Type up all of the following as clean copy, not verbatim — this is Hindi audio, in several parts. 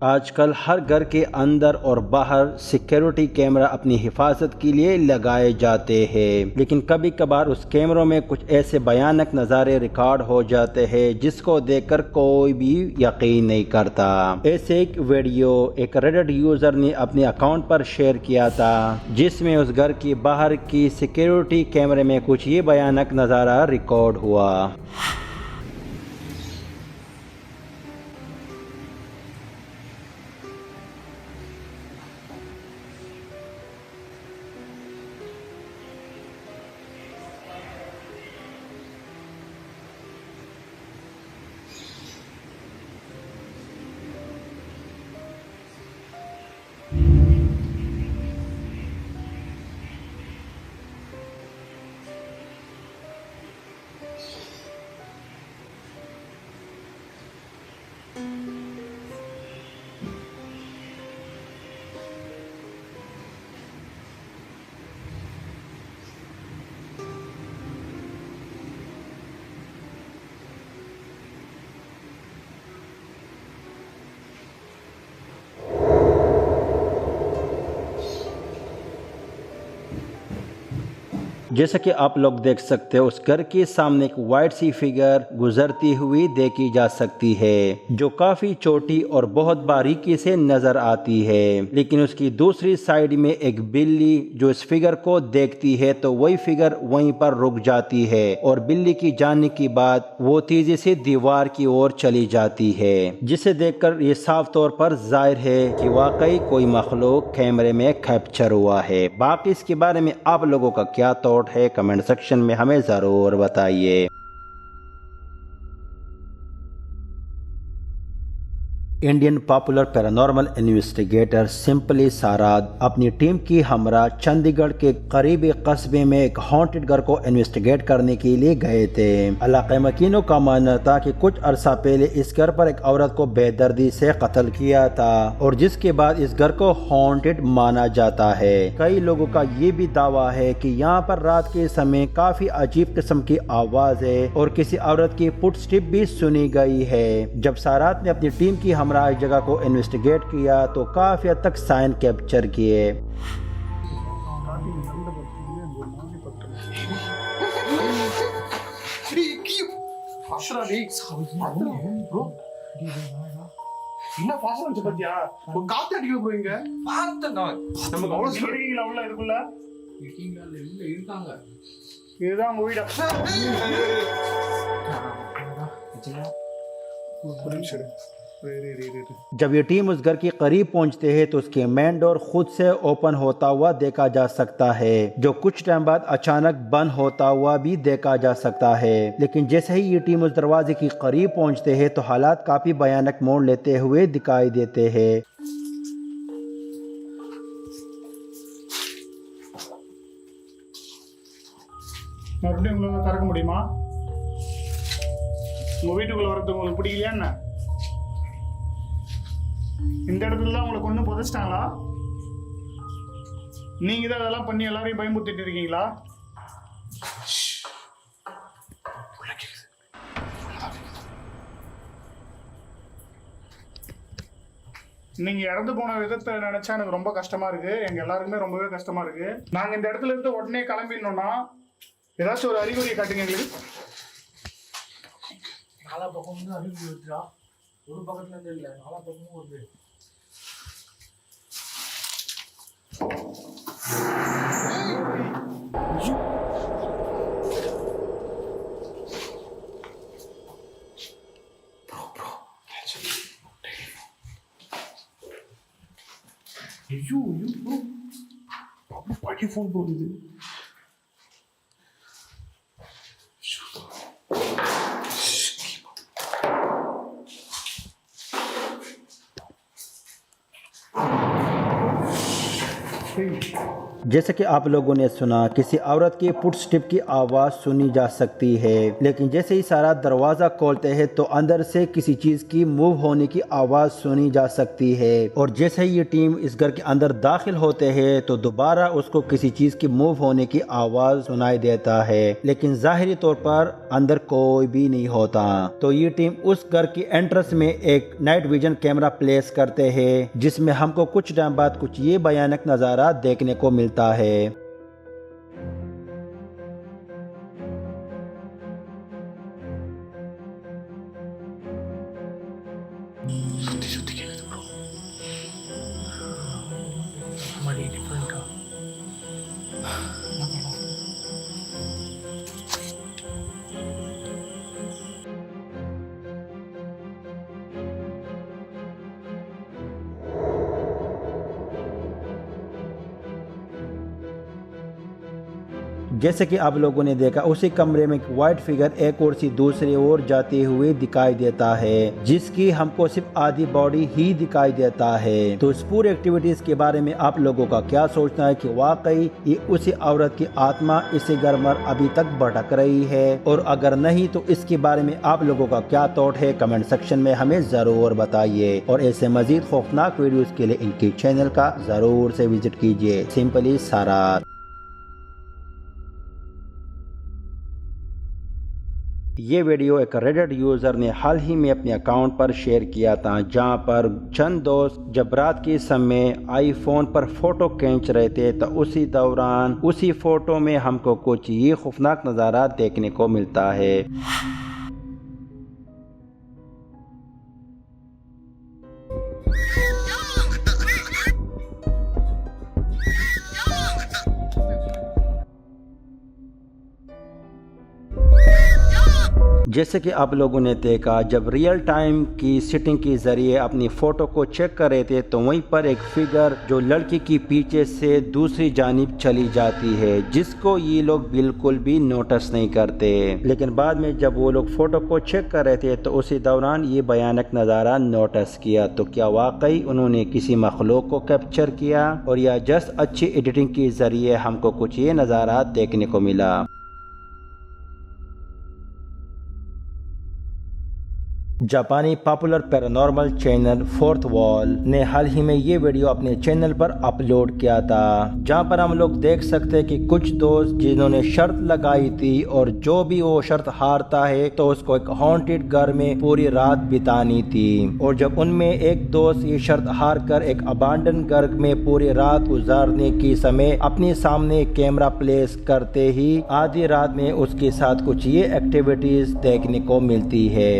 आजकल हर घर के अंदर और बाहर सिक्योरिटी कैमरा अपनी हिफाजत के लिए लगाए जाते हैं, लेकिन कभी कभार उस कैमरों में कुछ ऐसे भयानक नज़ारे रिकॉर्ड हो जाते हैं जिसको देखकर कोई भी यकीन नहीं करता। ऐसे एक वीडियो एक रेडिट यूजर ने अपने अकाउंट पर शेयर किया था, जिसमें उस घर की बाहर की सिक्योरिटी कैमरे में कुछ ये भयानक नज़ारा रिकॉर्ड हुआ। जैसा कि आप लोग देख सकते हो, उस घर के सामने एक वाइट सी फिगर गुजरती हुई देखी जा सकती है, जो काफी छोटी और बहुत बारीकी से नजर आती है। लेकिन उसकी दूसरी साइड में एक बिल्ली जो इस फिगर को देखती है तो वही फिगर वहीं पर रुक जाती है और बिल्ली की जाने के बाद वो तेजी से दीवार की ओर चली जाती है, जिसे देखकर ये साफ तौर पर जाहिर है कि वाकई कोई मखलूक कैमरे में कैप्चर हुआ है। बाकी इसके बारे में आप लोगों का क्या थॉट है, कमेंट सेक्शन में हमें ज़रूर बताइए। Indian popular paranormal investigator simply साराद अपनी टीम की हमरा चंडीगढ़ के करीबी कस्बे में एक हॉन्टेड घर को इन्वेस्टिगेट करने के लिए गए थे। इलाके मकीनों का मानना था कि कुछ अरसा पहले इस घर पर एक औरत को बेदर्दी से कत्ल किया था और जिसके बाद इस घर को हॉन्टेड माना जाता है। कई लोगों का ये भी दावा है कि यहाँ पर रात के समय काफी अजीब किस्म की आवाज है और किसी औरत की फुटस्टेप भी सुनी गई है। जब सारात ने अपनी टीम की हमरा इस जगह को इन्वेस्टिगेट किया तो काफी हद तक साइन कैप्चर किए। என்ன பாசம் வந்து பத்தியா ஒரு காத்து அடிக்க ப்ரோ இங்க பார்த்தா நமக்கு அவ்வளவு ஸ்கேரிங்ல உள்ள இருக்குள்ள இருக்கீங்களா இல்ல இருக்காங்க இதுதான் உங்க வீடு जब ये टीम उस घर के करीब पहुंचते हैं तो उसके मेन डोर खुद से ओपन होता हुआ देखा जा सकता है, जो कुछ टाइम बाद अचानक बंद होता हुआ भी देखा जा सकता है। लेकिन जैसे ही ये टीम उस दरवाजे के करीब पहुंचते हैं तो हालात काफी भयानक मोड़ लेते हुए दिखाई देते हैं। மறுபடியும் உங்களால திறக்க முடியுமா? உங்க வீட்டுக்குள்ள வரது உங்களுக்கு பிடிக்கலையா என்ன? இந்த இடத்துல தான் உங்களை கொண்டு புதைச்சிட்டாங்களா? நீங்க தான் அதெல்லாம் பண்ணி எல்லாரையும் பயமுறுத்திட்டு இருக்கீங்களா? நீங்க இறந்து போன விதத்தை நினைச்சா எனக்கு ரொம்ப கஷ்டமா இருக்கு. எங்க எல்லாருக்குமே ரொம்பவே கஷ்டமா இருக்கு. நாங்க இந்த இடத்துல இருந்து உடனே கிளம்பிடணும்னா ஏதாச்சும் ஒரு அறிகுறியை காட்டுங்க எங்களுக்கு. நாலா பக்கம் வந்து அறிகுறி இருக்குதா? ஒரு பக்கத்துல இருந்து இல்ல, நாலா பக்கமும் வருது. ஐயோ ப்ரோ, அப்படி பழைய ஃபோன் போடுது. Hey. जैसे कि आप लोगों ने सुना, किसी औरत की फुटस्टेप की आवाज सुनी जा सकती है, लेकिन जैसे ही सारा दरवाजा खोलते हैं तो अंदर से किसी चीज की मूव होने की आवाज सुनी जा सकती है। और जैसे ही ये टीम इस घर के अंदर दाखिल होते हैं तो दोबारा उसको किसी चीज की मूव होने की आवाज सुनाई देता है, लेकिन जाहिरी तौर पर अंदर कोई भी नहीं होता। तो ये टीम उस घर की एंट्रेंस में एक नाइट विजन कैमरा प्लेस करते हैं, जिसमें हमको कुछ टाइम बाद कुछ ये भयानक नजारा देखने को मिलता है। சுத்தி சுத்தி கேக்குது ப்ரோ. மணி டிஃபரெண்டா. जैसे कि आप लोगों ने देखा, उसी कमरे में एक वाइट फिगर एक ओर से दूसरी ओर जाते हुए दिखाई देता है, जिसकी हमको सिर्फ आधी बॉडी ही दिखाई देता है। तो इस पूरी एक्टिविटीज के बारे में आप लोगों का क्या सोचना है कि वाकई ये उसी औरत की आत्मा इसी घर में अभी तक भटक रही है? और अगर नहीं तो इसके बारे में आप लोगों का क्या थॉट है, कमेंट सेक्शन में हमें जरूर बताइए। और ऐसे मजीद खौफनाक वीडियोस के लिए इनके चैनल का जरूर से विजिट कीजिए, सिंपली सारात। ये वीडियो एक रेडिट यूज़र ने हाल ही में अपने अकाउंट पर शेयर किया था, जहां पर चंद दोस्त जब रात के समय आईफोन पर फोटो खींच रहे थे तो उसी दौरान उसी फोटो में हमको कुछ ये खौफनाक नज़ारा देखने को मिलता है। जैसे कि आप लोगों ने देखा, जब रियल टाइम की सेटिंग के जरिए अपनी फोटो को चेक कर रहे थे तो वहीं पर एक फिगर जो लड़की की पीछे से दूसरी जानिब चली जाती है, जिसको ये लोग बिल्कुल भी नोटिस नहीं करते। लेकिन बाद में जब वो लोग फोटो को चेक कर रहे थे तो उसी दौरान ये भयानक नज़ारा नोटिस किया। तो क्या वाकई उन्होंने किसी मखलूक को कैप्चर किया, और या जस्ट अच्छी एडिटिंग के जरिए हमको कुछ ये नज़ारा देखने को मिला? जापानी popular paranormal channel fourth wall ने हाल ही में ये वीडियो अपने चैनल पर अपलोड किया था, जहां पर हम लोग देख सकते हैं कि कुछ दोस्त जिन्होंने शर्त लगाई थी और जो भी वो शर्त हारता है तो उसको एक हॉन्टेड घर में पूरी रात बितानी थी। और जब उनमें एक दोस्त ये शर्त हार कर एक अबांडन घर में पूरी रात गुजारने के समय अपने सामने कैमरा प्लेस करते ही आधी रात में उसके साथ कुछ ये एक्टिविटीज देखने को मिलती है।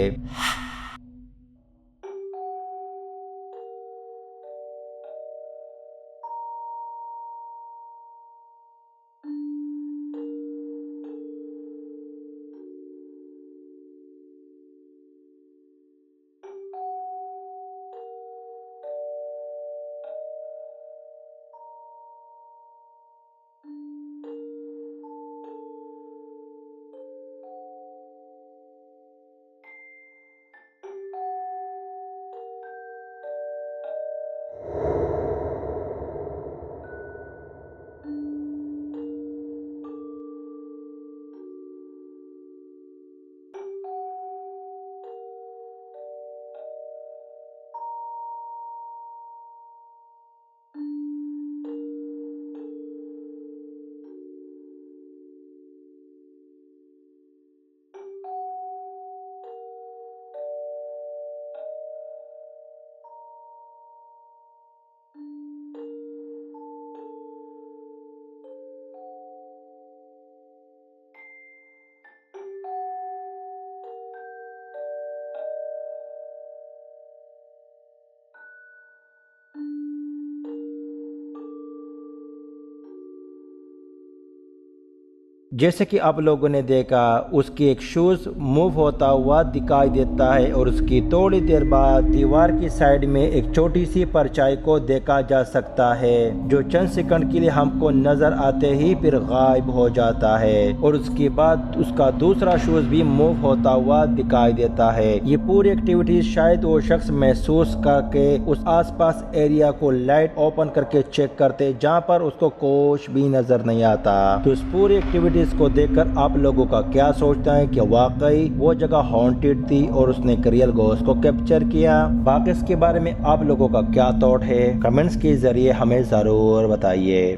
जैसे कि आप लोगों ने देखा, उसकी एक शूज मूव होता हुआ दिखाई देता है और उसकी थोड़ी देर बाद दीवार की साइड में एक छोटी सी परछाई को देखा जा सकता है, जो चंद सेकंड के लिए हमको नजर आते ही फिर गायब हो जाता है और उसके बाद उसका दूसरा शूज भी मूव होता हुआ दिखाई देता है। ये पूरी एक्टिविटी शायद वो शख्स महसूस करके उस आसपास एरिया को लाइट ओपन करके चेक करते, जहाँ पर उसको कुछ भी नजर नहीं आता। तो इस पूरी एक्टिविटी को देखकर आप लोगों का क्या सोचता है कि वाकई वो जगह हॉन्टेड थी और उसने एक रियल घोस्ट को कैप्चर किया? बाकी इसके बारे में आप लोगों का क्या थॉट है, कमेंट्स के जरिए हमें जरूर बताइए।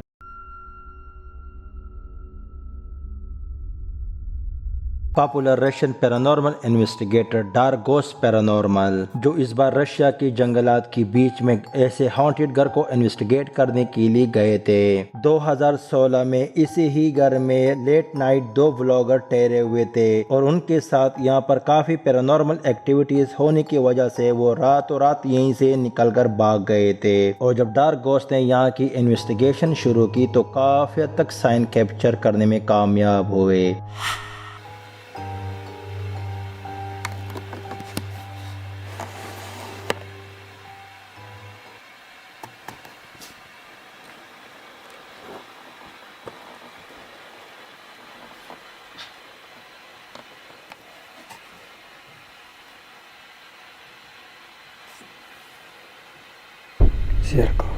Popular Russian paranormal investigator dark ghost paranormal, जो इस बार रशिया के जंगलात के बीच में ऐसे हॉन्टेड घर को इन्वेस्टिगेट करने के लिए गए थे। 2016 में इसी ही घर में लेट नाइट 2 व्लॉगर ठहरे हुए थे और उनके साथ यहाँ पर काफी पैरानॉर्मल एक्टिविटीज होने की वजह से वो रातों रात यहीं से निकलकर भाग गए थे। और जब डार्क घोस्ट ने यहाँ की इन्वेस्टिगेशन शुरू की तो काफी हद तक साइन कैप्चर करने में कामयाब हुए। Зеркало.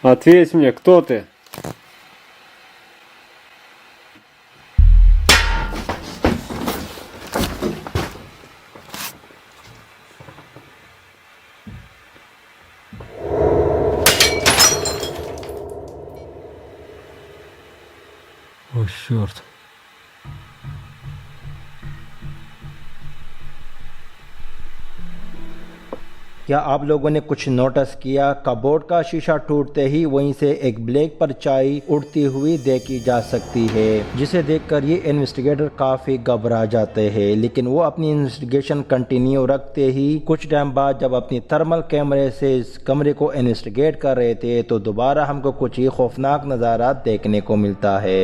Ответь мне, кто ты? О, черт. क्या आप लोगों ने कुछ नोटिस किया? कबोर्ड का शीशा टूटते ही वहीं से एक ब्लैक परछाई उड़ती हुई देखी जा सकती है, जिसे देखकर ये इन्वेस्टिगेटर काफ़ी घबरा जाते हैं। लेकिन वो अपनी इन्वेस्टिगेशन कंटिन्यू रखते ही कुछ टाइम बाद जब अपनी थर्मल कैमरे से इस कमरे को इन्वेस्टिगेट कर रहे थे तो दोबारा हमको कुछ ही खौफनाक नज़ारा देखने को मिलता है।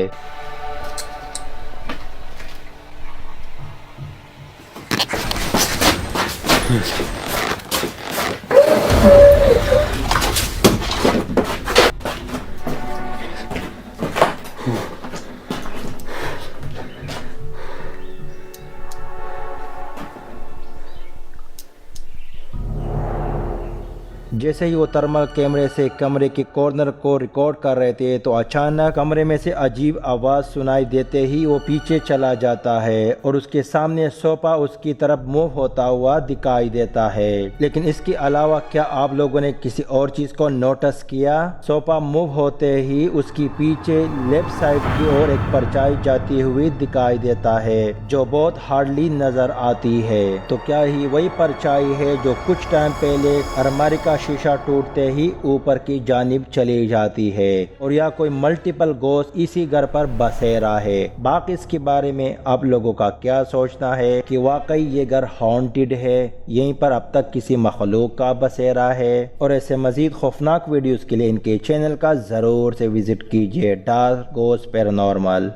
जैसे ही वो थर्मल कैमरे से कमरे के कॉर्नर को रिकॉर्ड कर रहे थे तो अचानक कमरे में से अजीब आवाज़ सुनाई देते ही वो पीछे चला जाता है और उसके सामने सोफा उसकी तरफ मूव होता हुआ दिखाई देता है। लेकिन इसके अलावा क्या आप लोगों ने किसी और चीज़ को नोटिस किया? सोफा मूव होते ही उसकी पीछे लेफ्ट साइड की ओर एक परछाई जाती हुई दिखाई देता है, जो बहुत हार्डली नजर आती है। तो क्या ही वही परछाई है जो कुछ टाइम पहले अलमारी का शीशा टूटते ही ऊपर की जानिब चली जाती है, और या कोई मल्टीपल घोस्ट इसी घर पर बसेरा है? बाकी इसके बारे में आप लोगों का क्या सोचना है कि वाकई ये घर हॉन्टेड है, यहीं पर अब तक किसी मखलूक का बसेरा है? और ऐसे मजीद खौफनाक वीडियोस के लिए इनके चैनल का जरूर से विजिट कीजिए, डार्क घोस्ट पैरानॉर्मल।